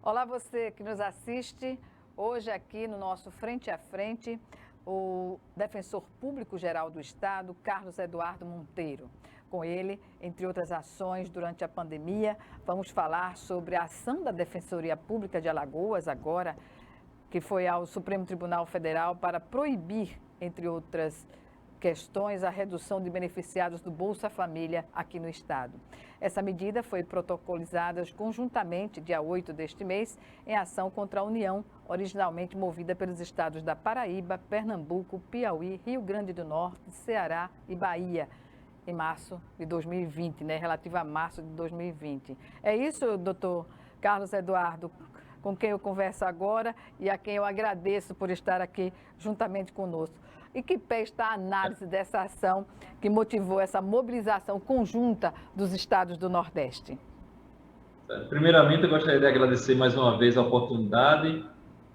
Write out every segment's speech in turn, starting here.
Olá, você que nos assiste. Hoje aqui no nosso Frente a Frente, o Defensor Público-Geral do Estado, Carlos Eduardo Monteiro. Com ele, entre outras ações durante a pandemia, vamos falar sobre a ação da Defensoria Pública de Alagoas, agora, que foi ao Supremo Tribunal Federal para proibir, entre outras questões, a redução de beneficiados do Bolsa Família aqui no estado. Essa medida foi protocolizada conjuntamente, dia 8 deste mês, em ação contra a União, originalmente movida pelos estados da Paraíba, Pernambuco, Piauí, Rio Grande do Norte, Ceará e Bahia, em março de 2020, relativa a março de 2020. É isso, doutor Carlos Eduardo, com quem eu converso agora e a quem eu agradeço por estar aqui juntamente conosco. E que pé está a análise dessa ação que motivou essa mobilização conjunta dos estados do Nordeste? Primeiramente, eu gostaria de agradecer mais uma vez a oportunidade,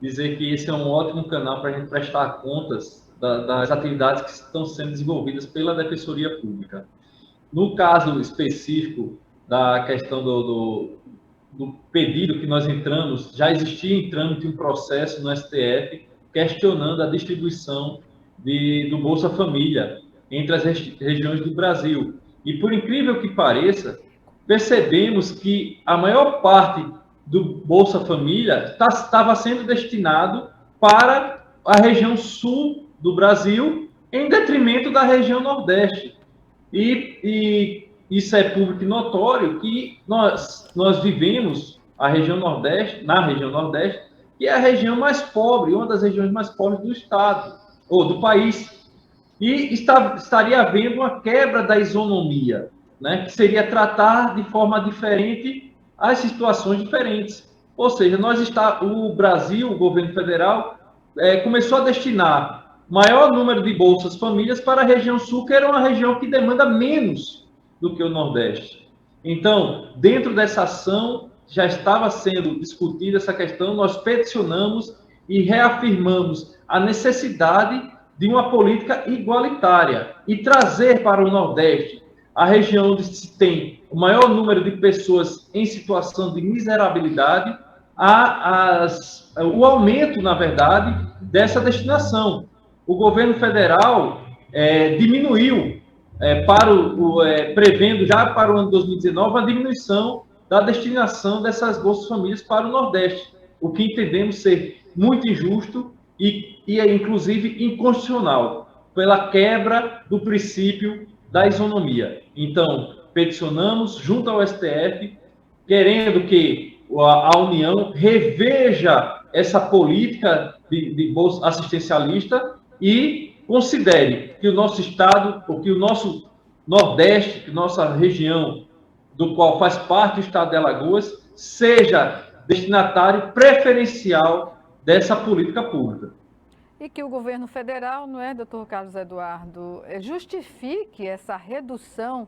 dizer que esse é um ótimo canal para a gente prestar contas das atividades que estão sendo desenvolvidas pela Defensoria Pública. No caso específico da questão do pedido que nós entramos, já existia em trâmite um processo no STF questionando a distribuição do Bolsa Família entre as regiões do Brasil. E por incrível que pareça, percebemos que a maior parte do Bolsa Família estava sendo destinado para a região sul do Brasil, em detrimento da região Nordeste. E isso é público e notório que nós vivemos na região Nordeste, que é a região mais pobre, uma das regiões mais pobres do estado, ou do país. E estaria havendo uma quebra da isonomia, que seria tratar de forma diferente as situações diferentes. Ou seja, o Brasil, o governo federal, começou a destinar maior número de bolsas famílias para a região sul, que era uma região que demanda menos do que o Nordeste. Então, dentro dessa ação, já estava sendo discutida essa questão, nós peticionamos e reafirmamos a necessidade de uma política igualitária e trazer para o Nordeste, a região onde se tem o maior número de pessoas em situação de miserabilidade, o aumento, na verdade, dessa destinação. O governo federal diminuiu, prevendo já para o ano 2019, a diminuição da destinação dessas bolsas famílias para o Nordeste, o que entendemos ser muito injusto e inclusive inconstitucional, pela quebra do princípio da isonomia. Então, peticionamos junto ao STF, querendo que a União reveja essa política de bolsa assistencialista e considere que o nosso estado, ou que o nosso Nordeste, que nossa região, do qual faz parte o estado de Alagoas, seja destinatário preferencial dessa política pública. E que o governo federal, não é, doutor Carlos Eduardo, justifique essa redução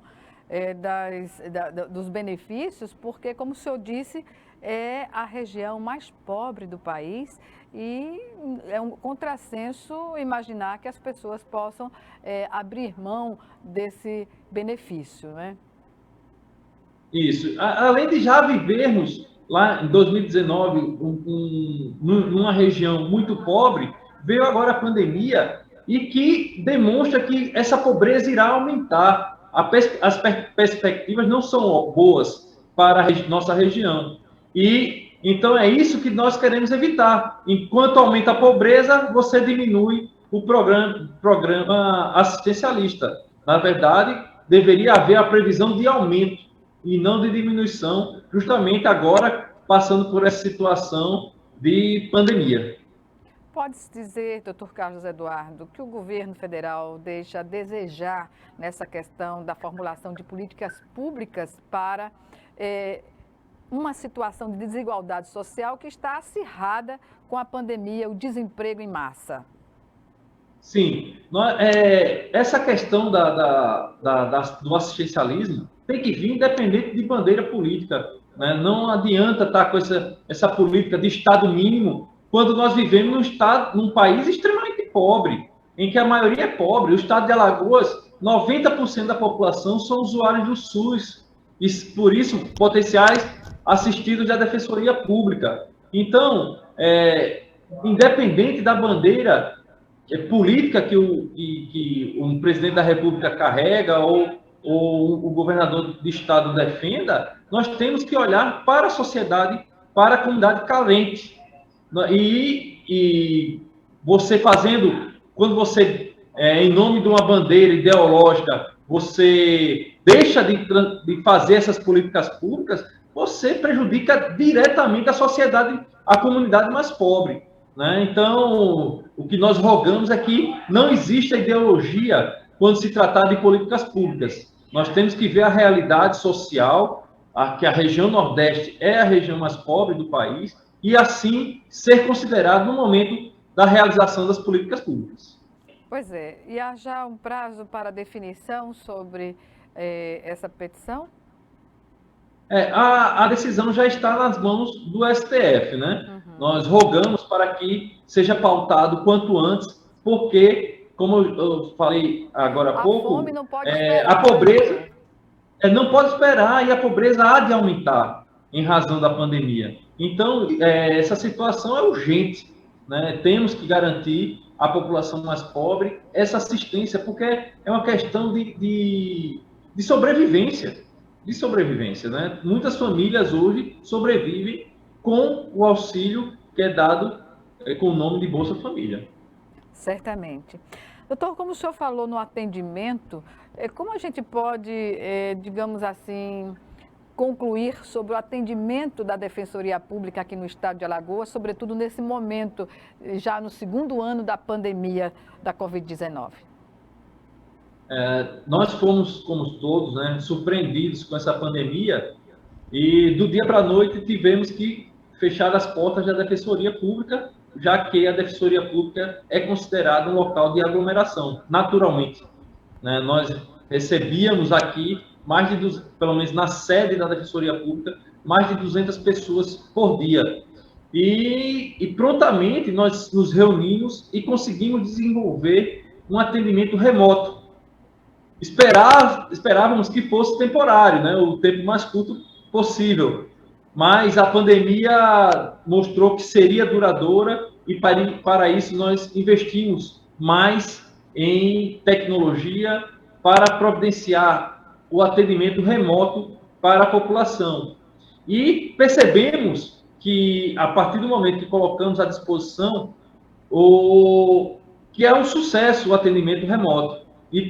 dos benefícios, porque, como o senhor disse, é a região mais pobre do país e é um contrassenso imaginar que as pessoas possam abrir mão desse benefício, né? Isso. Além de já vivermos lá em 2019 numa região muito pobre, veio agora a pandemia e que demonstra que essa pobreza irá aumentar. As perspectivas não são boas para a nossa região. E então é isso que nós queremos evitar. Enquanto aumenta a pobreza, você diminui o programa assistencialista. Na verdade, deveria haver a previsão de aumento e não de diminuição, justamente agora passando por essa situação de pandemia. Pode-se dizer, doutor Carlos Eduardo, que o governo federal deixa a desejar nessa questão da formulação de políticas públicas para uma situação de desigualdade social que está acirrada com a pandemia, o desemprego em massa? Sim, essa questão do assistencialismo tem que vir independente de bandeira política. Né? Não adianta estar com essa política de Estado mínimo quando nós vivemos num país extremamente pobre, em que a maioria é pobre. O estado de Alagoas, 90% da população são usuários do SUS, e por isso potenciais assistidos da Defensoria Pública. Então, independente da bandeira política que o presidente da República carrega ou o governador de estado defenda, nós temos que olhar para a sociedade, para a comunidade carente. E você fazendo, quando você, em nome de uma bandeira ideológica, você deixa de fazer essas políticas públicas, você prejudica diretamente a sociedade, a comunidade mais pobre. Né? Então, o que nós rogamos é que não exista ideologia quando se tratar de políticas públicas. Nós temos que ver a realidade social, que a região Nordeste é a região mais pobre do país, e assim ser considerado no momento da realização das políticas públicas. Pois é, e há já um prazo para definição sobre essa petição? A decisão já está nas mãos do STF, né? Uhum. Nós rogamos para que seja pautado quanto antes, porque, como eu falei agora há pouco, fome não pode esperar, a pobreza não pode esperar e a pobreza há de aumentar em razão da pandemia. Então, essa situação é urgente, né? Temos que garantir à população mais pobre essa assistência, porque é uma questão de sobrevivência. De sobrevivência, né? Muitas famílias hoje sobrevivem com o auxílio que é dado com o nome de Bolsa Família. Certamente. Doutor, como o senhor falou no atendimento, como a gente pode, digamos assim, concluir sobre o atendimento da Defensoria Pública aqui no estado de Alagoas, sobretudo nesse momento, já no segundo ano da pandemia da Covid-19? Nós fomos, como todos, né, surpreendidos com essa pandemia e do dia para a noite tivemos que fechar as portas da Defensoria Pública, já que a Defensoria Pública é considerada um local de aglomeração, naturalmente. Né? Nós recebíamos aqui, pelo menos na sede da Defensoria Pública, mais de 200 pessoas por dia. E prontamente nós nos reunimos e conseguimos desenvolver um atendimento remoto. Esperávamos que fosse temporário, né? O tempo mais curto possível. Mas a pandemia mostrou que seria duradoura e para isso nós investimos mais em tecnologia para providenciar o atendimento remoto para a população. E percebemos que, a partir do momento que colocamos à disposição, que é um sucesso o atendimento remoto. E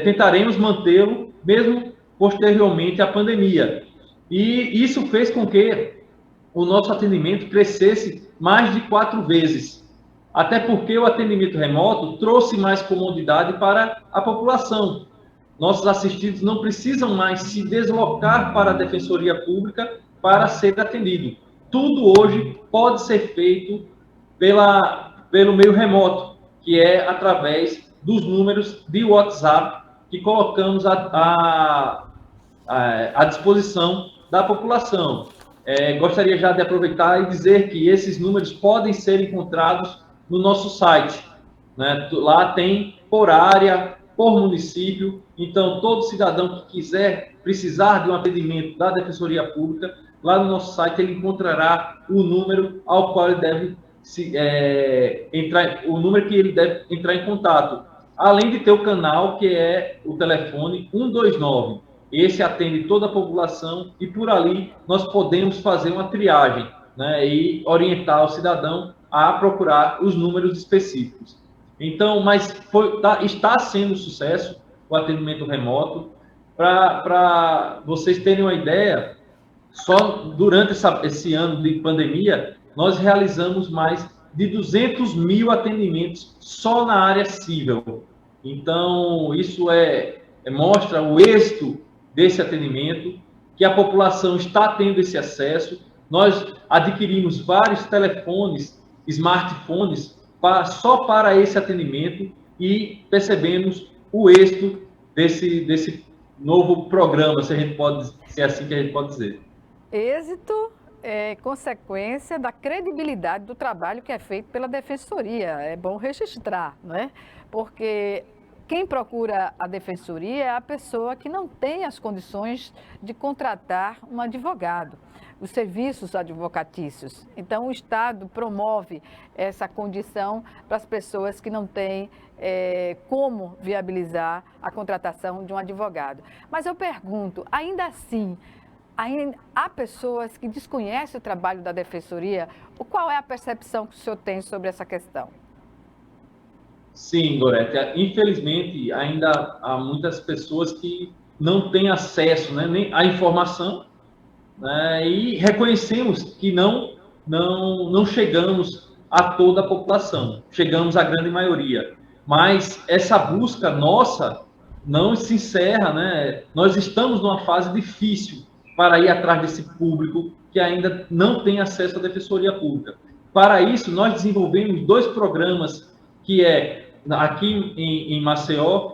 tentaremos mantê-lo mesmo posteriormente à pandemia. E isso fez com que o nosso atendimento crescesse mais de 4 vezes. Até porque o atendimento remoto trouxe mais comodidade para a população. Nossos assistidos não precisam mais se deslocar para a Defensoria Pública para ser atendido. Tudo hoje pode ser feito pelo meio remoto, que é através dos números de WhatsApp que colocamos à disposição da população. Gostaria já de aproveitar e dizer que esses números podem ser encontrados no nosso site. Né? Lá tem por área, por município. Então, todo cidadão que precisar de um atendimento da Defensoria Pública, lá no nosso site ele encontrará o número ao qual ele deve o número que ele deve entrar em contato. Além de ter o canal, que é o telefone 129. Esse atende toda a população e por ali nós podemos fazer uma triagem, né, e orientar o cidadão a procurar os números específicos. Então, está sendo um sucesso o atendimento remoto. Para vocês terem uma ideia, só durante esse ano de pandemia, nós realizamos mais de 200 mil atendimentos só na área civil. Então, isso mostra o êxito desse atendimento, que a população está tendo esse acesso. Nós adquirimos vários telefones, smartphones, só para esse atendimento e percebemos o êxito desse novo programa, se é assim que a gente pode dizer. Êxito é consequência da credibilidade do trabalho que é feito pela Defensoria. É bom registrar, não é? Porque quem procura a defensoria é a pessoa que não tem as condições de contratar um advogado, os serviços advocatícios. Então, o Estado promove essa condição para as pessoas que não têm como viabilizar a contratação de um advogado. Mas eu pergunto, ainda assim, há pessoas que desconhecem o trabalho da defensoria? Qual é a percepção que o senhor tem sobre essa questão? Sim, Gorete. Infelizmente, ainda há muitas pessoas que não têm acesso, né, nem à informação, né, e reconhecemos que não chegamos a toda a população, chegamos à grande maioria. Mas essa busca nossa não se encerra, né? Nós estamos numa fase difícil para ir atrás desse público que ainda não tem acesso à defensoria pública. Para isso, nós desenvolvemos 2 programas que aqui em Maceió,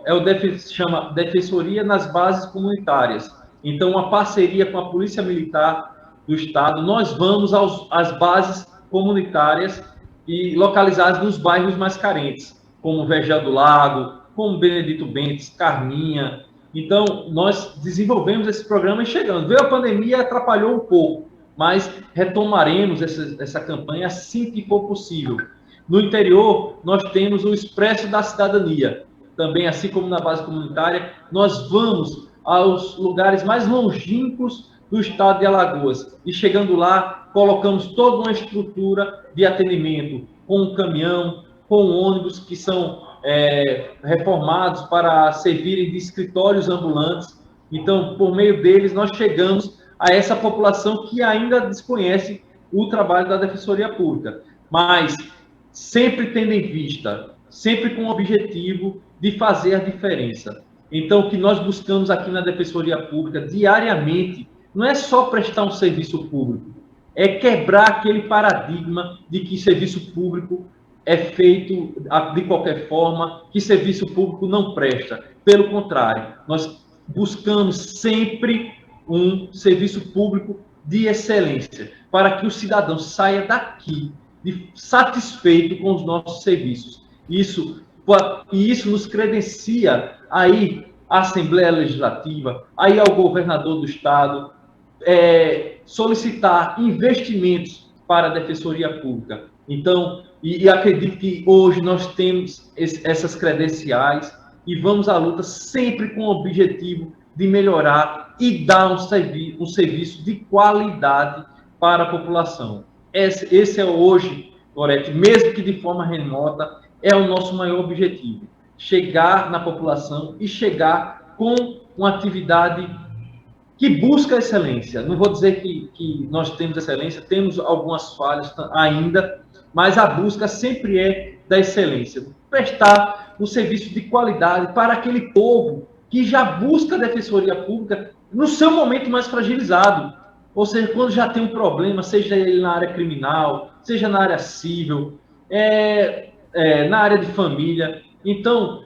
chama Defensoria nas Bases Comunitárias. Então, uma parceria com a Polícia Militar do Estado, nós vamos às bases comunitárias e localizadas nos bairros mais carentes, como Vergel do Lago, como Benedito Bentes, Carminha. Então, nós desenvolvemos esse programa e chegando. Veio a pandemia, atrapalhou um pouco, mas retomaremos essa campanha assim que for possível. No interior, nós temos o Expresso da Cidadania. Também, assim como na base comunitária, nós vamos aos lugares mais longínquos do estado de Alagoas. E chegando lá, colocamos toda uma estrutura de atendimento, com um caminhão, com ônibus que são reformados para servirem de escritórios ambulantes. Então, por meio deles, nós chegamos a essa população que ainda desconhece o trabalho da Defensoria Pública. Mas sempre tendo em vista, sempre com o objetivo de fazer a diferença. Então, o que nós buscamos aqui na Defensoria Pública diariamente não é só prestar um serviço público, é quebrar aquele paradigma de que serviço público é feito de qualquer forma, que serviço público não presta. Pelo contrário, nós buscamos sempre um serviço público de excelência, para que o cidadão saia daqui satisfeito com os nossos serviços. Isso nos credencia aí à Assembleia Legislativa, aí ao governador do Estado, solicitar investimentos para a Defensoria Pública. Então, e acredito que hoje nós temos essas credenciais e vamos à luta sempre com o objetivo de melhorar e dar um serviço de qualidade para a população. Esse é hoje, Gorete, mesmo que de forma remota, é o nosso maior objetivo. Chegar na população e chegar com uma atividade que busca excelência. Não vou dizer que nós temos excelência, temos algumas falhas ainda, mas a busca sempre é da excelência. Prestar um serviço de qualidade para aquele povo que já busca a Defensoria Pública no seu momento mais fragilizado. Ou seja, quando já tem um problema, seja ele na área criminal, seja na área civil, na área de família. Então,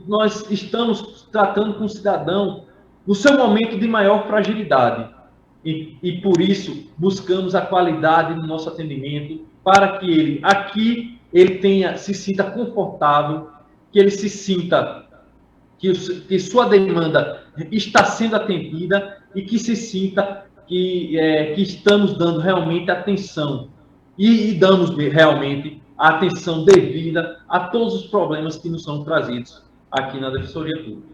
nós estamos tratando com o cidadão no seu momento de maior fragilidade. E por isso, buscamos a qualidade no nosso atendimento para que ele se sinta confortável, que ele se sinta que sua demanda está sendo atendida e que se sinta que estamos dando realmente atenção e damos realmente a atenção devida a todos os problemas que nos são trazidos aqui na Defensoria Pública.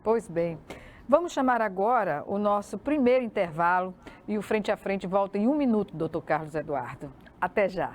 Pois bem, vamos chamar agora o nosso primeiro intervalo e o Frente a Frente volta em 1 minuto, doutor Carlos Eduardo. Até já.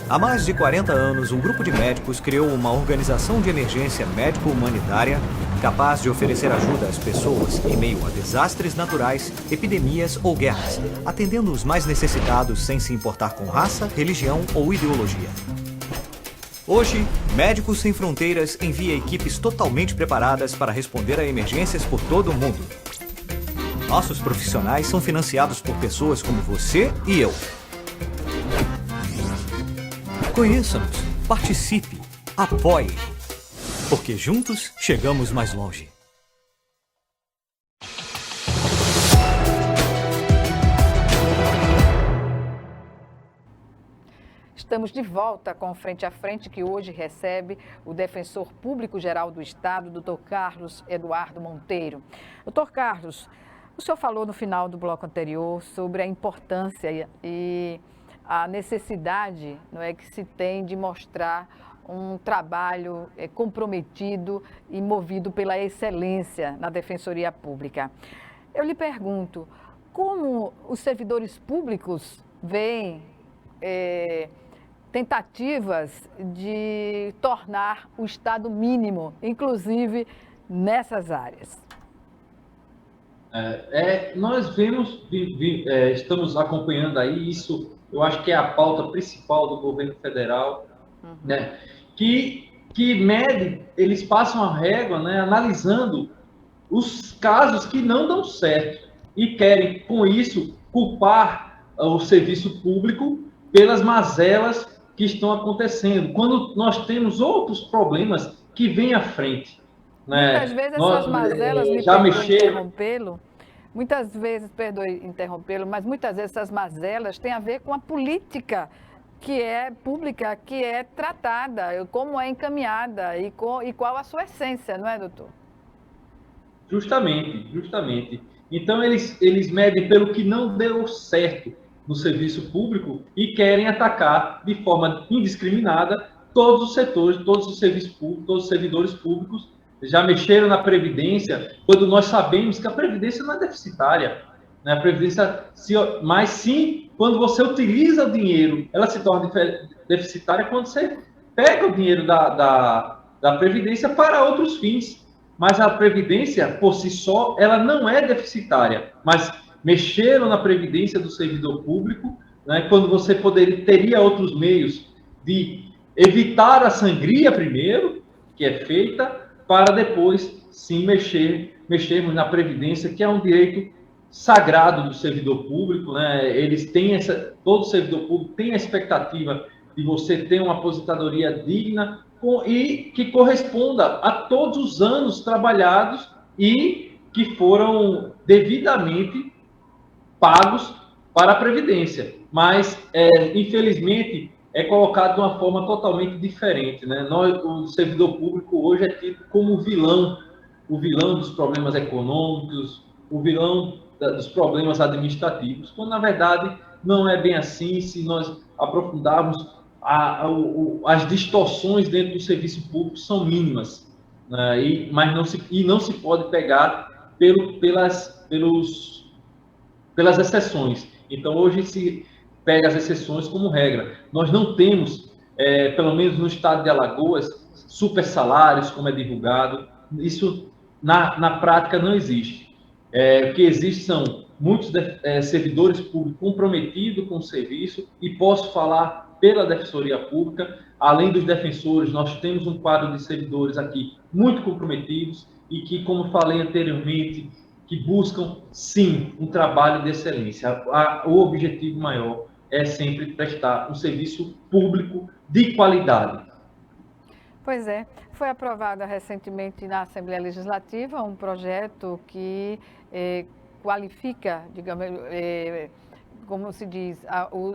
Há mais de 40 anos, um grupo de médicos criou uma organização de emergência médico-humanitária capaz de oferecer ajuda às pessoas em meio a desastres naturais, epidemias ou guerras, atendendo os mais necessitados sem se importar com raça, religião ou ideologia. Hoje, Médicos Sem Fronteiras envia equipes totalmente preparadas para responder a emergências por todo o mundo. Nossos profissionais são financiados por pessoas como você e eu. Conheça-nos, participe, apoie, porque juntos chegamos mais longe. Estamos de volta com o Frente a Frente, que hoje recebe o Defensor Público-Geral do Estado, doutor Carlos Eduardo Monteiro. Doutor Carlos, o senhor falou no final do bloco anterior sobre a importância e a necessidade, não é, que se tem de mostrar um trabalho comprometido e movido pela excelência na Defensoria Pública. Eu lhe pergunto, como os servidores públicos veem tentativas de tornar o Estado mínimo, inclusive nessas áreas? Nós estamos acompanhando aí isso, eu acho que é a pauta principal do governo federal, né? Que mede, eles passam a régua, né, analisando os casos que não dão certo e querem, com isso, culpar o serviço público pelas mazelas que estão acontecendo, quando nós temos outros problemas que vêm à frente. Né? Muitas vezes essas mazelas, perdoe interrompê-lo, mas muitas vezes essas mazelas têm a ver com a política que é pública, que é tratada, como é encaminhada e qual a sua essência, não é, doutor? Justamente. Então, eles medem pelo que não deu certo no serviço público e querem atacar de forma indiscriminada todos os setores, todos os serviços públicos, todos os servidores públicos. Já mexeram na Previdência, quando nós sabemos que a Previdência não é deficitária. Né? A Previdência, mas sim, quando você utiliza o dinheiro, ela se torna deficitária quando você pega o dinheiro da Previdência para outros fins. Mas a Previdência, por si só, ela não é deficitária. Mas mexeram na Previdência do servidor público, né, quando você teria outros meios de evitar a sangria primeiro, que é feita, para depois, sim, mexermos na Previdência, que é um direito sagrado do servidor público. Né? Eles têm todo servidor público tem a expectativa de você ter uma aposentadoria digna e que corresponda a todos os anos trabalhados e que foram devidamente pagos para a Previdência. Mas, infelizmente, é colocado de uma forma totalmente diferente. Né? O servidor público hoje é tido como o vilão dos problemas econômicos, o vilão dos problemas administrativos, quando, na verdade, não é bem assim. Se nós aprofundarmos, as distorções dentro do serviço público são mínimas, né? Mas não se pode pegar pelas exceções. Então, hoje se pega as exceções como regra. Nós não temos, pelo menos no estado de Alagoas, super salários, como é divulgado. Isso, na prática, não existe. O que existe são muitos servidores públicos comprometidos com o serviço, e posso falar pela Defensoria Pública. Além dos defensores, nós temos um quadro de servidores aqui muito comprometidos e que, como falei anteriormente, que buscam, sim, um trabalho de excelência. O objetivo maior é sempre prestar um serviço público de qualidade. Pois é. Foi aprovado recentemente na Assembleia Legislativa um projeto que qualifica, digamos, como se diz,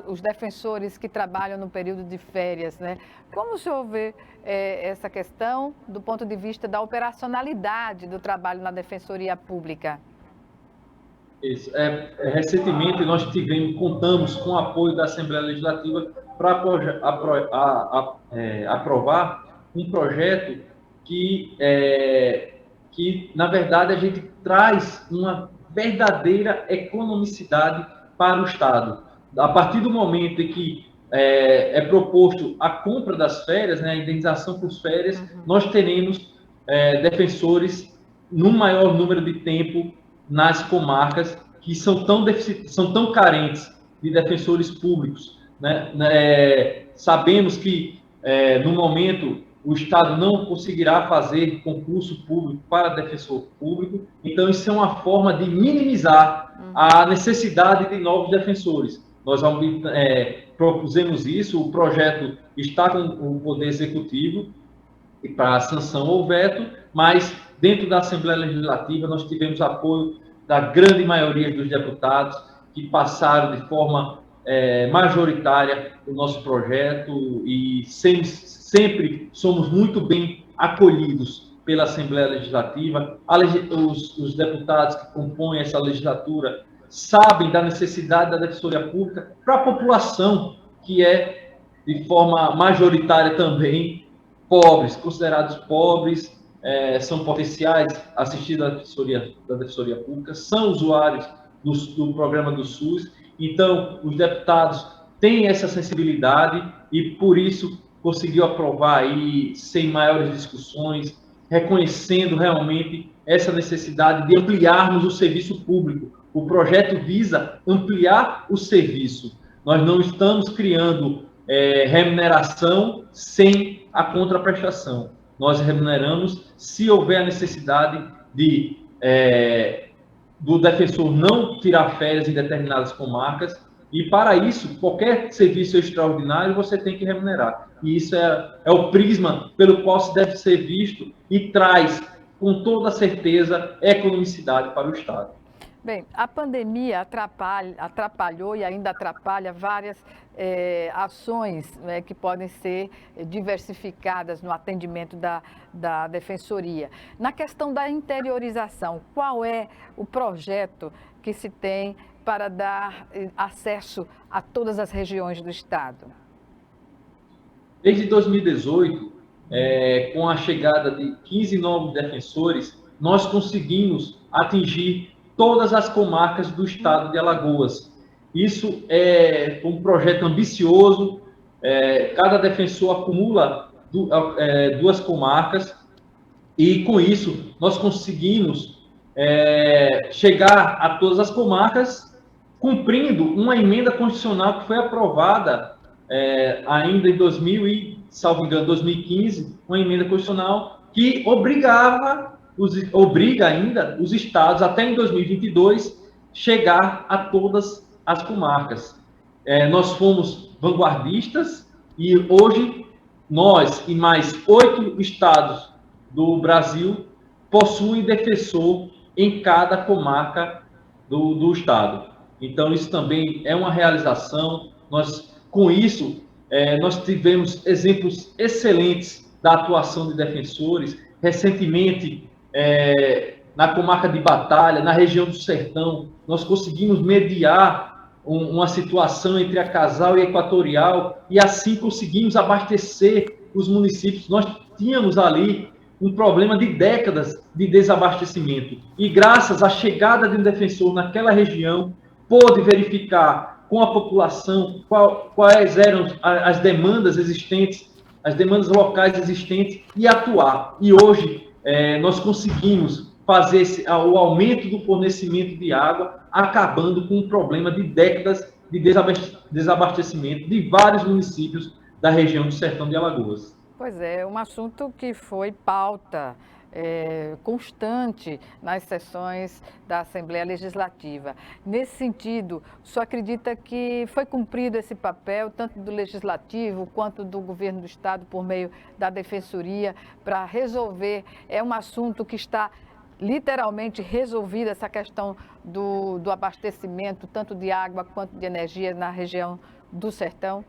os defensores que trabalham no período de férias, né? Como o senhor vê essa questão do ponto de vista da operacionalidade do trabalho na Defensoria Pública? Isso. Recentemente nós contamos com o apoio da Assembleia Legislativa para aprovar um projeto que, na verdade, a gente traz uma verdadeira economicidade para o Estado. A partir do momento em que é proposto a compra das férias, né, a indenização por férias, nós teremos defensores num maior número de tempo nas comarcas que são tão carentes de defensores públicos. Né? Sabemos que, no momento, o Estado não conseguirá fazer concurso público para defensor público, então isso é uma forma de minimizar a necessidade de novos defensores. Nós propusemos isso, o projeto está com o Poder Executivo para sanção ou veto, mas dentro da Assembleia Legislativa nós tivemos apoio da grande maioria dos deputados, que passaram de forma majoritária do nosso projeto e sempre somos muito bem acolhidos pela Assembleia Legislativa. Os deputados que compõem essa legislatura sabem da necessidade da Defensoria Pública para a população, que é, de forma majoritária também, pobres, considerados pobres, são potenciais assistir da Defensoria Pública, são usuários do programa do SUS. Então, os deputados têm essa sensibilidade e, por isso, conseguiu aprovar aí sem maiores discussões, reconhecendo realmente essa necessidade de ampliarmos o serviço público. O projeto visa ampliar o serviço. Nós não estamos criando remuneração sem a contraprestação. Nós remuneramos se houver a necessidade do defensor não tirar férias em determinadas comarcas, e para isso, qualquer serviço extraordinário você tem que remunerar. E isso é o prisma pelo qual se deve ser visto e traz, com toda certeza, economicidade para o Estado. Bem, a pandemia atrapalhou e ainda atrapalha várias ações, né, que podem ser diversificadas no atendimento da Defensoria. Na questão da interiorização, qual é o projeto que se tem para dar acesso a todas as regiões do Estado? Desde 2018, com a chegada de 15 novos defensores, nós conseguimos atingir todas as comarcas do Estado de Alagoas. Isso é um projeto ambicioso, cada defensor acumula 2 comarcas, e com isso nós conseguimos chegar a todas as comarcas, cumprindo uma emenda constitucional que foi aprovada ainda em 2015, uma emenda constitucional que obriga ainda os estados, até em 2022, chegar a todas as comarcas. Nós fomos vanguardistas e hoje nós e mais 8 estados do Brasil possuem defensor em cada comarca do estado. Então, isso também é uma realização. Com isso, nós tivemos exemplos excelentes da atuação de defensores. Recentemente, na comarca de Batalha, na região do Sertão, nós conseguimos mediar uma situação entre a Casal e a Equatorial, e assim conseguimos abastecer os municípios. Nós tínhamos ali um problema de décadas de desabastecimento, e graças à chegada de um defensor naquela região, pôde verificar com a população quais eram as demandas existentes, as demandas locais existentes, e atuar. E hoje nós conseguimos fazer o aumento do fornecimento de água, acabando com um problema de décadas de desabastecimento de vários municípios da região do Sertão de Alagoas. Pois é, um assunto que foi pauta constante nas sessões da Assembleia Legislativa. Nesse sentido, o senhor acredita que foi cumprido esse papel, tanto do Legislativo quanto do Governo do Estado, por meio da Defensoria, para resolver? É um assunto que está literalmente resolvido, essa questão do abastecimento, tanto de água quanto de energia na região do Sertão?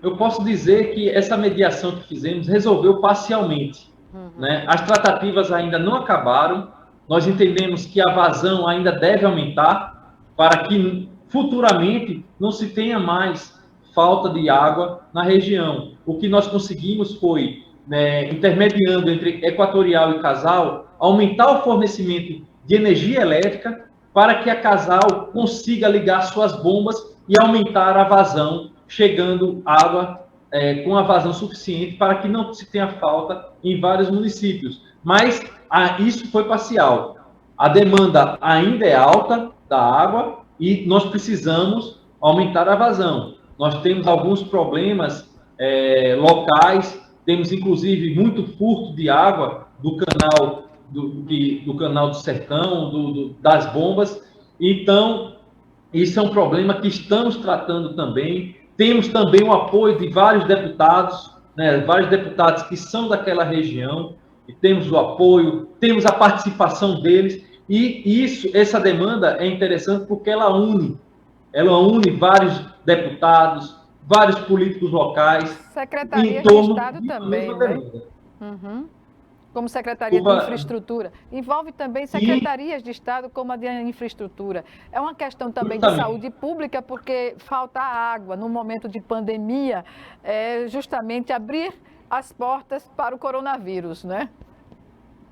Eu posso dizer que essa mediação que fizemos resolveu parcialmente. Né? As tratativas ainda não acabaram. Nós entendemos que a vazão ainda deve aumentar para que futuramente não se tenha mais falta de água na região. O que nós conseguimos foi, intermediando entre Equatorial e Casal, aumentar o fornecimento de energia elétrica para que a Casal consiga ligar suas bombas e aumentar a vazão, chegando água com a vazão suficiente para que não se tenha falta em vários municípios. Mas isso foi parcial. A demanda ainda é alta da água e nós precisamos aumentar a vazão. Nós temos alguns problemas locais, temos inclusive muito furto de água do canal do Sertão, das bombas. Então, isso é um problema que estamos tratando também. Temos também o apoio de vários deputados, vários deputados que são daquela região, e temos o apoio, temos a participação deles, e essa demanda é interessante porque ela une ela une vários deputados, vários políticos locais. Secretarias de Estado também, né? Uhum. Como Secretaria de Infraestrutura. Envolve também secretarias de Estado como a de Infraestrutura. É uma questão também de saúde pública, porque falta água no momento de pandemia, justamente abrir as portas para o coronavírus, né?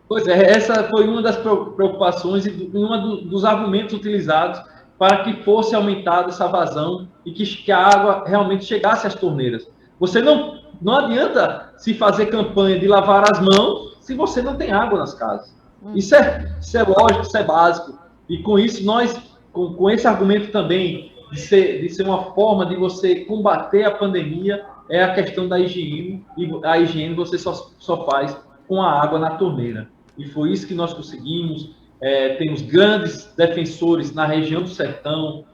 Pois é, essa foi uma das preocupações e um dos argumentos utilizados para que fosse aumentada essa vazão e que a água realmente chegasse às torneiras. Você não adianta se fazer campanha de lavar as mãos se você não tem água nas casas. Isso é lógico, isso é básico. E com isso, nós, com esse argumento também de ser uma forma de você combater a pandemia, é a questão da higiene, e a higiene você só faz com a água na torneira. E foi isso que nós conseguimos. Temos grandes defensores na região do Sertão,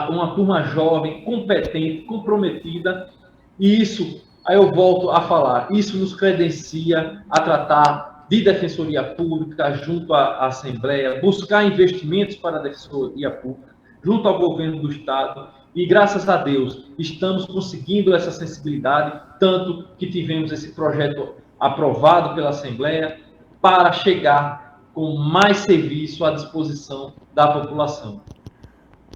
uma turma jovem, competente, comprometida, e isso, aí eu volto a falar, isso nos credencia a tratar de defensoria pública junto à Assembleia, buscar investimentos para a defensoria pública, junto ao governo do Estado, e graças a Deus estamos conseguindo essa sensibilidade, tanto que tivemos esse projeto aprovado pela Assembleia para chegar com mais serviço à disposição da população.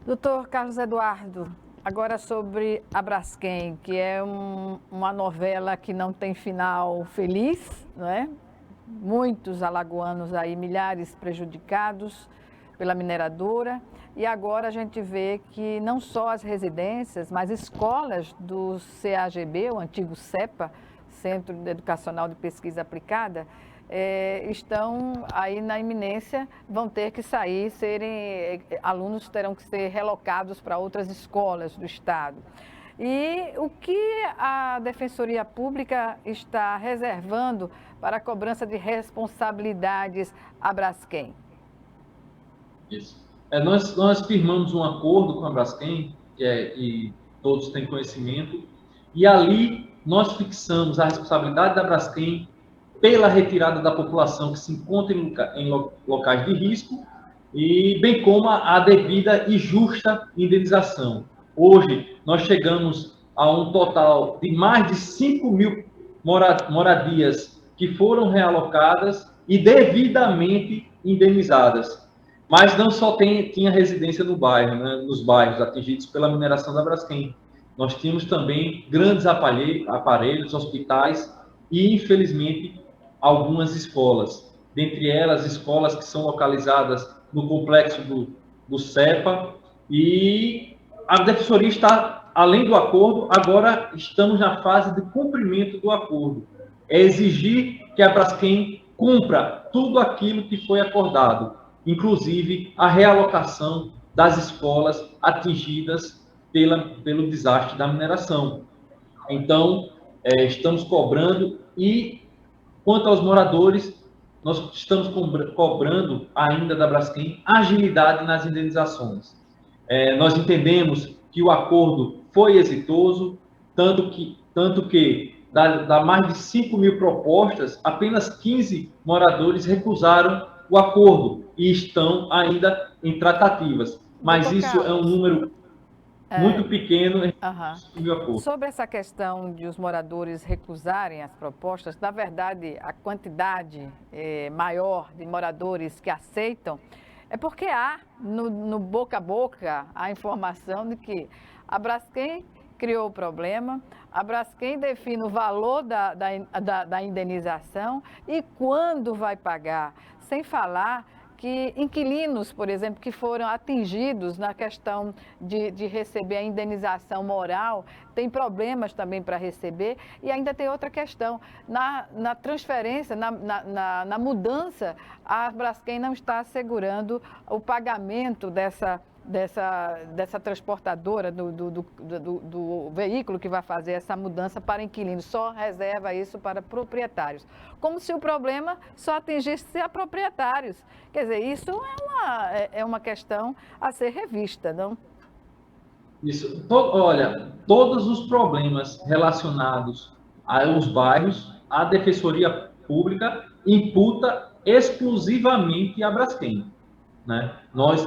Doutor Carlos Eduardo, agora sobre a Braskem, que é uma novela que não tem final feliz, não é? Muitos alagoanos aí, milhares prejudicados pela mineradora, e agora a gente vê que não só as residências, mas escolas do CAGB, o antigo CEPA, Centro Educacional de Pesquisa Aplicada, estão aí na iminência, vão ter que sair, alunos terão que ser relocados para outras escolas do Estado. E o que a Defensoria Pública está reservando para a cobrança de responsabilidades à Braskem? Isso. Nós firmamos um acordo com a Braskem, que todos têm conhecimento, e ali nós fixamos a responsabilidade da Braskem pela retirada da população que se encontra em locais de risco, e bem como a devida e justa indenização. Hoje, nós chegamos a um total de mais de 5 mil moradias que foram realocadas e devidamente indenizadas. Mas não só tinha residência no bairro, né, nos bairros atingidos pela mineração da Braskem. Nós tínhamos também grandes aparelhos, hospitais e, infelizmente, algumas escolas. Dentre elas, escolas que são localizadas no complexo do CEPA, e a Defensoria está, além do acordo, agora estamos na fase de cumprimento do acordo. É exigir que a Braskem cumpra tudo aquilo que foi acordado, inclusive a realocação das escolas atingidas pelo desastre da mineração. Então, estamos cobrando, e quanto aos moradores, nós estamos cobrando ainda da Braskem agilidade nas indenizações. Nós entendemos que o acordo foi exitoso, tanto que da mais de 5 mil propostas, apenas 15 moradores recusaram o acordo e estão ainda em tratativas. Mas isso é um número muito pequeno em do acordo. Sobre essa questão de os moradores recusarem as propostas, na verdade, a quantidade maior de moradores que aceitam é porque há no boca a boca a informação de que a Braskem criou o problema, a Braskem define o valor da indenização e quando vai pagar, sem falar que inquilinos, por exemplo, que foram atingidos na questão de receber a indenização moral, tem problemas também para receber. E ainda tem outra questão, na transferência, na mudança, a Braskem não está assegurando o pagamento dessa transportadora, do veículo que vai fazer essa mudança para inquilinos, só reserva isso para proprietários. Como se o problema só atingisse a proprietários. Quer dizer, isso é uma questão a ser revista, não? Isso. Olha, todos os problemas relacionados aos bairros, a Defensoria Pública imputa exclusivamente a Braskem, né?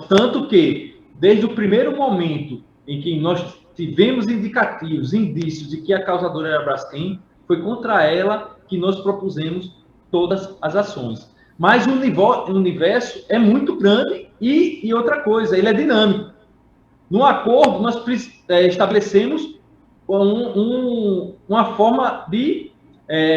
Tanto que, desde o primeiro momento em que nós tivemos indicativos, indícios de que a causadora era a Braskem, foi contra ela que nós propusemos todas as ações. Mas o universo é muito grande e outra coisa, ele é dinâmico. No acordo, nós estabelecemos uma forma de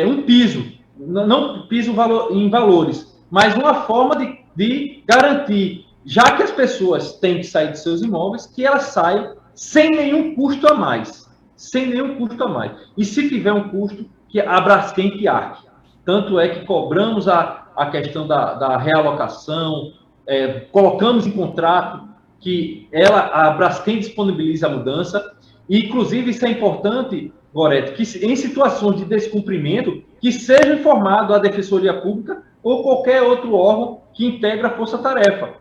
um piso, não piso em valores, mas uma forma de garantir, já que as pessoas têm que sair de seus imóveis, que elas saiam sem nenhum custo a mais. Sem nenhum custo a mais. E se tiver um custo, que a Braskem que arque. Tanto é que cobramos a questão da realocação, colocamos em contrato que a Braskem disponibiliza a mudança, e inclusive isso é importante, Gorete, que em situações de descumprimento, que seja informado a Defensoria Pública ou qualquer outro órgão que integra a força-tarefa,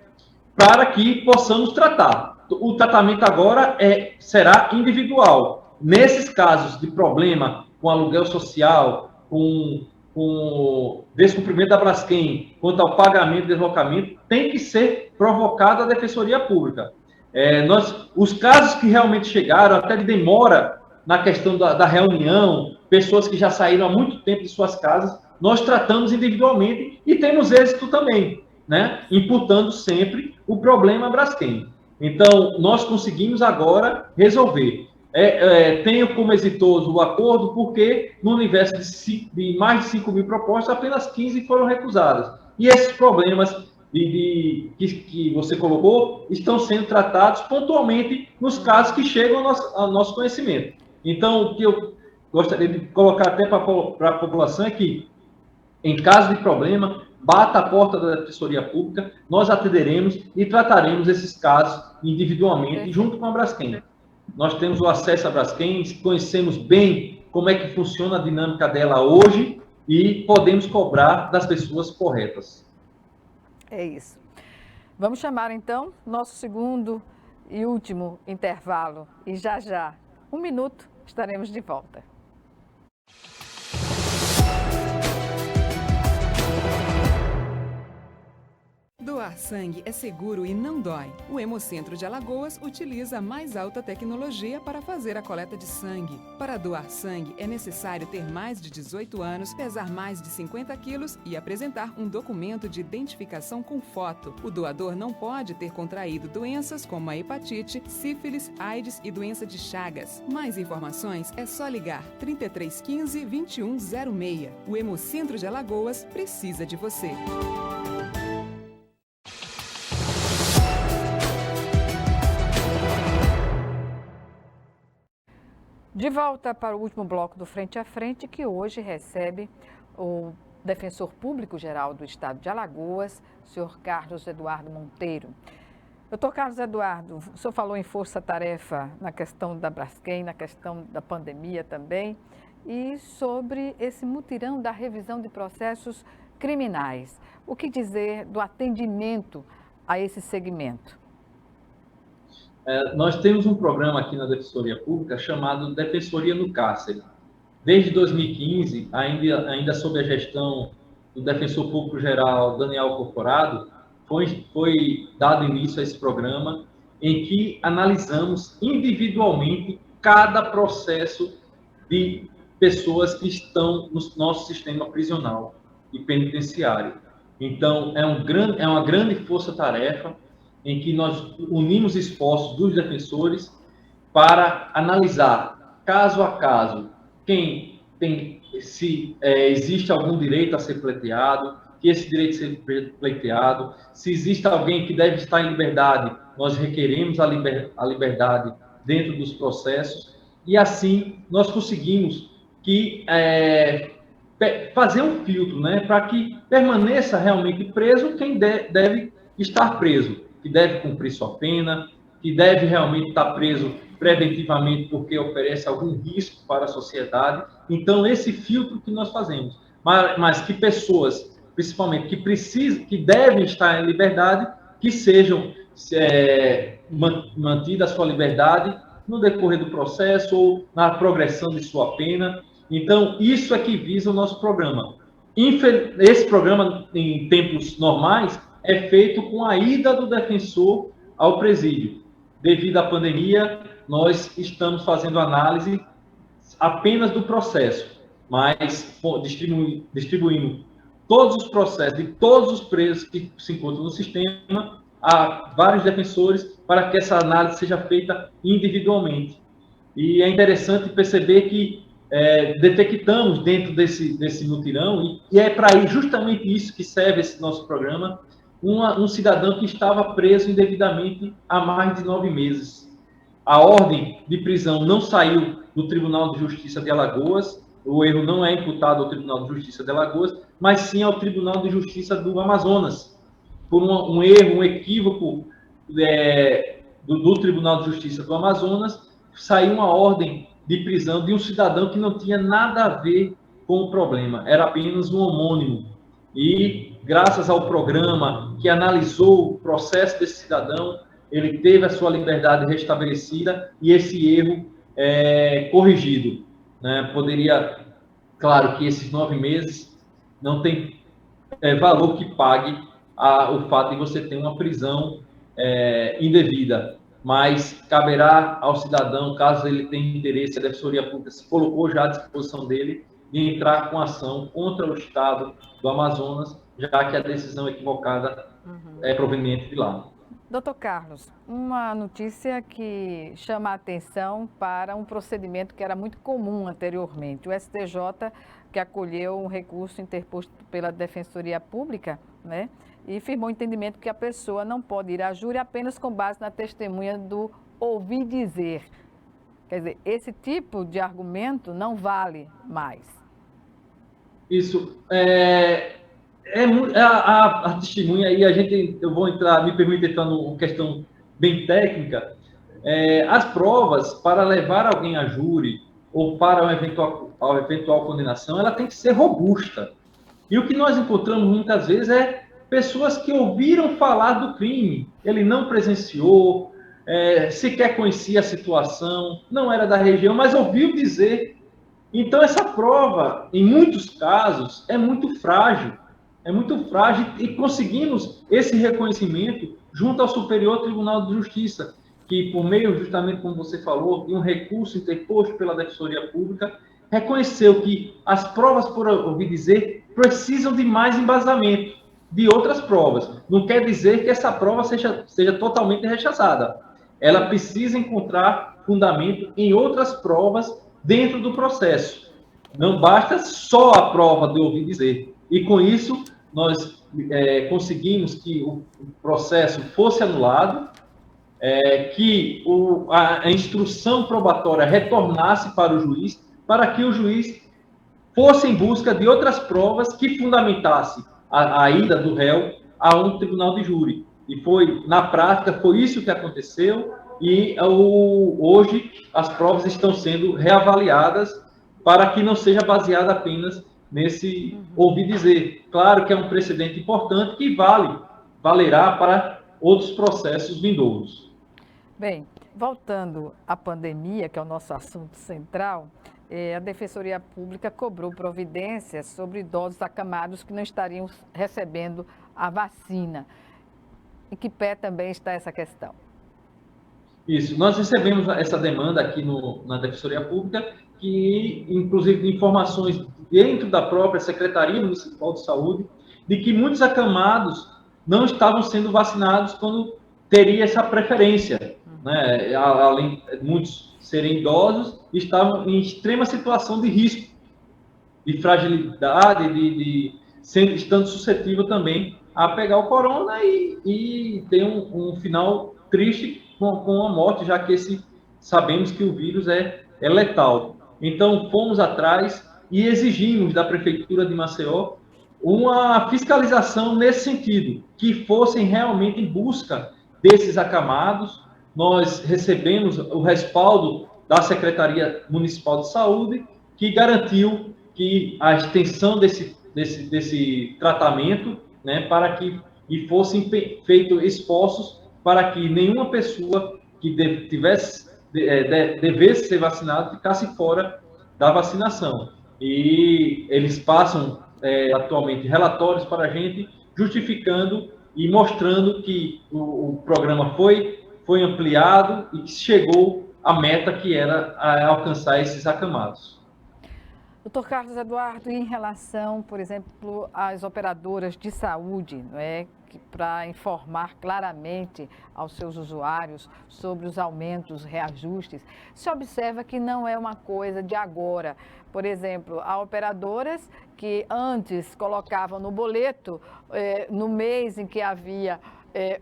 para que possamos tratar. O tratamento agora será individual. Nesses casos de problema com aluguel social, com descumprimento da Braskem, quanto ao pagamento e deslocamento, tem que ser provocado a Defensoria Pública. Os casos que realmente chegaram, até de demora na questão da reunião, pessoas que já saíram há muito tempo de suas casas, nós tratamos individualmente e temos êxito também, né? Imputando sempre o problema à Braskem. Então, nós conseguimos agora resolver. Tenho como exitoso o acordo porque no universo de mais de 5 mil propostas, apenas 15 foram recusadas. E esses problemas que você colocou estão sendo tratados pontualmente nos casos que chegam ao nosso conhecimento. Então, o que eu gostaria de colocar até para a população é que, em caso de problema, bata a porta da Defensoria Pública, nós atenderemos e trataremos esses casos individualmente, junto com a Braskem. Nós temos o acesso à Braskem, conhecemos bem como é que funciona a dinâmica dela hoje e podemos cobrar das pessoas corretas. É isso. Vamos chamar, então, nosso segundo e último intervalo. E já, 1 minuto, estaremos de volta. Doar sangue é seguro e não dói. O Hemocentro de Alagoas utiliza a mais alta tecnologia para fazer a coleta de sangue. Para doar sangue, é necessário ter mais de 18 anos, pesar mais de 50 quilos e apresentar um documento de identificação com foto. O doador não pode ter contraído doenças como a hepatite, sífilis, AIDS e doença de Chagas. Mais informações é só ligar 3315 2106. O Hemocentro de Alagoas precisa de você. De volta para o último bloco do Frente a Frente, que hoje recebe o Defensor Público-Geral do Estado de Alagoas, o senhor Carlos Eduardo Monteiro. Doutor Carlos Eduardo, o senhor falou em força-tarefa na questão da Braskem, na questão da pandemia também, e sobre esse mutirão da revisão de processos criminais. O que dizer do atendimento a esse segmento? Nós temos um programa aqui na Defensoria Pública chamado Defensoria no Cárcere. Desde 2015, ainda sob a gestão do Defensor Público-Geral Daniel Corporado, foi dado início a esse programa em que analisamos individualmente cada processo de pessoas que estão no nosso sistema prisional e penitenciário. Então, é uma grande força-tarefa em que nós unimos esforços dos defensores para analisar, caso a caso, se existe algum direito a ser pleiteado, que esse direito seja pleiteado, se existe alguém que deve estar em liberdade, nós requeremos a liberdade dentro dos processos, e assim nós conseguimos fazer um filtro, né, para que permaneça realmente preso quem deve estar preso, que deve cumprir sua pena, que deve realmente estar preso preventivamente porque oferece algum risco para a sociedade. Então, esse filtro que nós fazemos. Mas que pessoas, principalmente, que devem estar em liberdade, que sejam mantidas a sua liberdade no decorrer do processo ou na progressão de sua pena. Então, isso é que visa o nosso programa. Esse programa, em tempos normais, é feito com a ida do defensor ao presídio. Devido à pandemia, nós estamos fazendo análise apenas do processo, mas distribuindo todos os processos de todos os presos que se encontram no sistema a vários defensores para que essa análise seja feita individualmente. E é interessante perceber que detectamos dentro desse mutirão, e é para justamente isso que serve esse nosso programa, um cidadão que estava preso indevidamente há mais de 9 meses. A ordem de prisão não saiu do Tribunal de Justiça de Alagoas, o erro não é imputado ao Tribunal de Justiça de Alagoas, mas sim ao Tribunal de Justiça do Amazonas, por um erro, um equívoco do Tribunal de Justiça do Amazonas, saiu uma ordem de prisão de um cidadão que não tinha nada a ver com o problema, era apenas um homônimo. E, graças ao programa que analisou o processo desse cidadão, ele teve a sua liberdade restabelecida e esse erro corrigido. Né? Poderia, claro que esses 9 meses não tem valor que pague o fato de você ter uma prisão indevida, mas caberá ao cidadão, caso ele tenha interesse, a Defensoria Pública se colocou já à disposição dele de entrar com ação contra o Estado do Amazonas, já que a decisão equivocada é proveniente de lá. Doutor Carlos, uma notícia que chama a atenção para um procedimento que era muito comum anteriormente. O STJ, que acolheu um recurso interposto pela Defensoria Pública, né, e firmou o entendimento que a pessoa não pode ir a júri apenas com base na testemunha do ouvir dizer. Quer dizer, esse tipo de argumento não vale mais. Isso. A testemunha aí, eu vou entrar, me permite entrar numa questão bem técnica. As provas, para levar alguém a júri ou para uma eventual condenação, ela tem que ser robusta. E o que nós encontramos muitas vezes é pessoas que ouviram falar do crime, ele não presenciou, sequer conhecia a situação, não era da região, mas ouviu dizer. Então, essa prova, em muitos casos, é muito frágil e conseguimos esse reconhecimento junto ao Superior Tribunal de Justiça, que, por meio, justamente como você falou, de um recurso interposto pela Defensoria Pública, reconheceu que as provas, por ouvir dizer, precisam de mais embasamento de outras provas. Não quer dizer que essa prova seja totalmente rechaçada. Ela precisa encontrar fundamento em outras provas dentro do processo. Não basta só a prova de ouvir dizer. E com isso, nós conseguimos que o processo fosse anulado, que a instrução probatória retornasse para o juiz, para que o juiz fosse em busca de outras provas que fundamentasse a ida do réu a um tribunal de júri. E na prática, foi isso que aconteceu, e hoje as provas estão sendo reavaliadas para que não seja baseada apenas nesse ouvir dizer. Claro que é um precedente importante que valerá para outros processos vindouros. Bem, voltando à pandemia, que é o nosso assunto central, a Defensoria Pública cobrou providências sobre idosos acamados que não estariam recebendo a vacina. Em que pé também está essa questão? Isso, nós recebemos essa demanda aqui na Defensoria Pública, que inclusive informações dentro da própria Secretaria Municipal de Saúde, de que muitos acamados não estavam sendo vacinados quando teria essa preferência, né? Além de muitos serem idosos, estavam em extrema situação de risco, de fragilidade, estando suscetível também a pegar o corona e ter um final triste com a morte, já que sabemos que o vírus é letal. Então, fomos atrás e exigimos da Prefeitura de Maceió uma fiscalização nesse sentido, que fossem realmente em busca desses acamados. Nós recebemos o respaldo da Secretaria Municipal de Saúde, que garantiu que a extensão desse tratamento, né, para que fossem feitos esforços para que nenhuma pessoa que devesse ser vacinada ficasse fora da vacinação. E eles passam atualmente relatórios para a gente, justificando e mostrando que o programa foi ampliado e que chegou a meta que era alcançar esses acamados. Doutor Carlos Eduardo, em relação, por exemplo, às operadoras de saúde, não é, para informar claramente aos seus usuários sobre os aumentos, reajustes, se observa que não é uma coisa de agora. Por exemplo, há operadoras que antes colocavam no boleto, no mês em que havia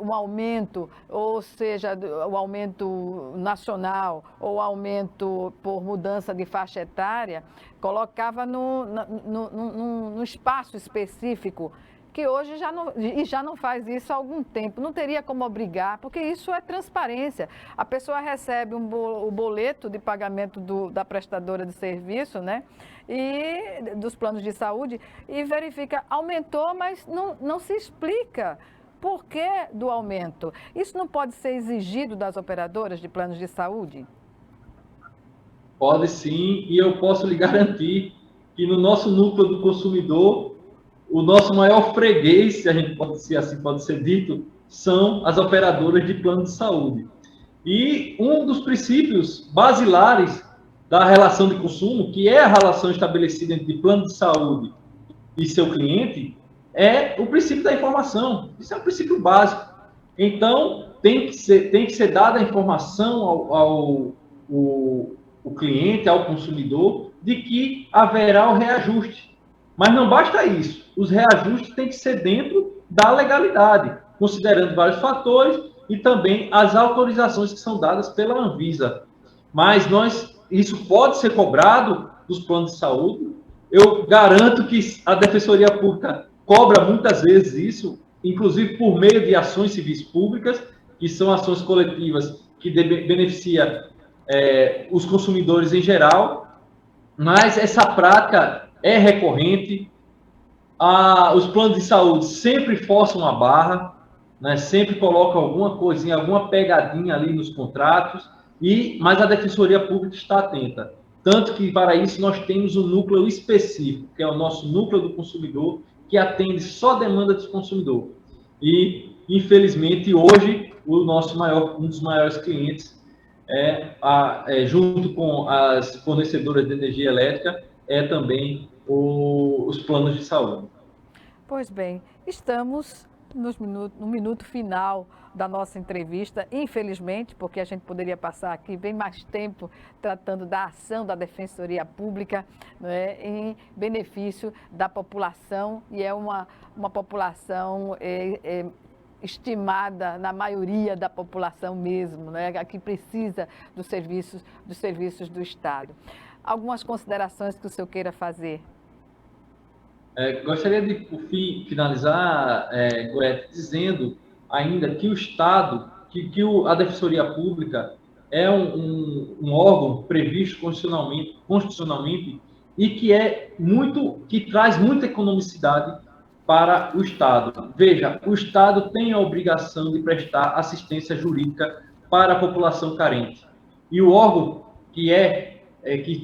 um aumento, ou seja, o aumento nacional ou aumento por mudança de faixa etária, colocava no espaço específico, que hoje já não faz isso há algum tempo. Não teria como obrigar, porque isso é transparência. A pessoa recebe o boleto de pagamento da prestadora de serviço, né? E dos planos de saúde, e verifica, aumentou, mas não se explica por que do aumento. Isso não pode ser exigido das operadoras de planos de saúde? Pode sim, e eu posso lhe garantir que no nosso núcleo do consumidor, o nosso maior freguês, se a gente pode ser dito, são as operadoras de plano de saúde. E um dos princípios basilares da relação de consumo, que é a relação estabelecida entre plano de saúde e seu cliente, é o princípio da informação. Isso é um princípio básico. Então, tem que ser dada a informação ao cliente, ao consumidor, de que haverá o reajuste. Mas não basta isso. Os reajustes têm que ser dentro da legalidade, considerando vários fatores e também as autorizações que são dadas pela Anvisa. Mas isso pode ser cobrado dos planos de saúde. Eu garanto que a Defensoria Pública cobra muitas vezes isso, inclusive por meio de ações civis públicas, que são ações coletivas que beneficiam os consumidores em geral, mas essa prática é recorrente. Os planos de saúde sempre forçam a barra, né, sempre colocam alguma coisinha, alguma pegadinha ali nos contratos, mas a Defensoria Pública está atenta. Tanto que, para isso, nós temos um núcleo específico, que é o nosso núcleo do consumidor, que atende só demanda do consumidor. E, infelizmente, hoje, um dos maiores clientes, junto com as fornecedoras de energia elétrica, é também os planos de saúde. Pois bem, estamos no minuto final da nossa entrevista, infelizmente, porque a gente poderia passar aqui bem mais tempo tratando da ação da Defensoria Pública, né, em benefício da população, e é uma população estimada na maioria da população mesmo, né, que precisa dos serviços do Estado. Algumas considerações que o senhor queira fazer? Gostaria de, por fim, finalizar, Gorete, dizendo ainda que o Estado, que a Defensoria Pública é um órgão previsto constitucionalmente e que traz muita economicidade para o Estado. Veja, o Estado tem a obrigação de prestar assistência jurídica para a população carente. E o órgão que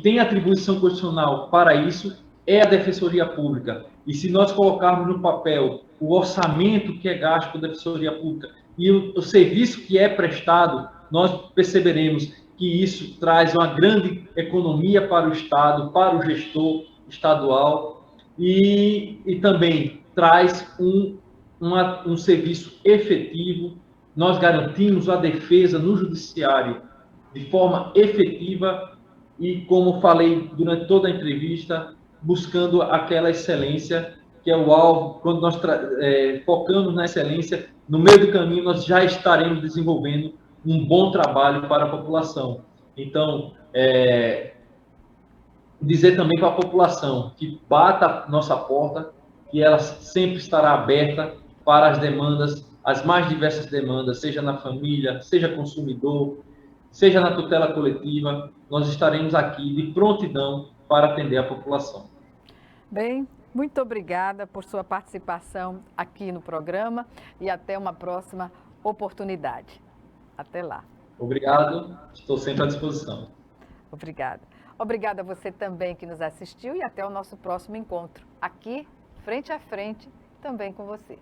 tem atribuição constitucional para isso é a Defensoria Pública. E se nós colocarmos no papel o orçamento que é gasto pela Defensoria Pública e o serviço que é prestado, nós perceberemos que isso traz uma grande economia para o Estado, para o gestor estadual e também traz um serviço efetivo. Nós garantimos a defesa no judiciário de forma efetiva e, como falei durante toda a entrevista, buscando aquela excelência que é o alvo. Quando nós focamos na excelência, no meio do caminho nós já estaremos desenvolvendo um bom trabalho para a população. Então, dizer também para a população que bata a nossa porta, que ela sempre estará aberta para as demandas, as mais diversas demandas, seja na família, seja consumidor, seja na tutela coletiva, nós estaremos aqui de prontidão para atender a população. Bem, muito obrigada por sua participação aqui no programa e até uma próxima oportunidade. Até lá. Obrigado, estou sempre à disposição. Obrigada. Obrigada a você também que nos assistiu e até o nosso próximo encontro, aqui, frente a frente, também com você.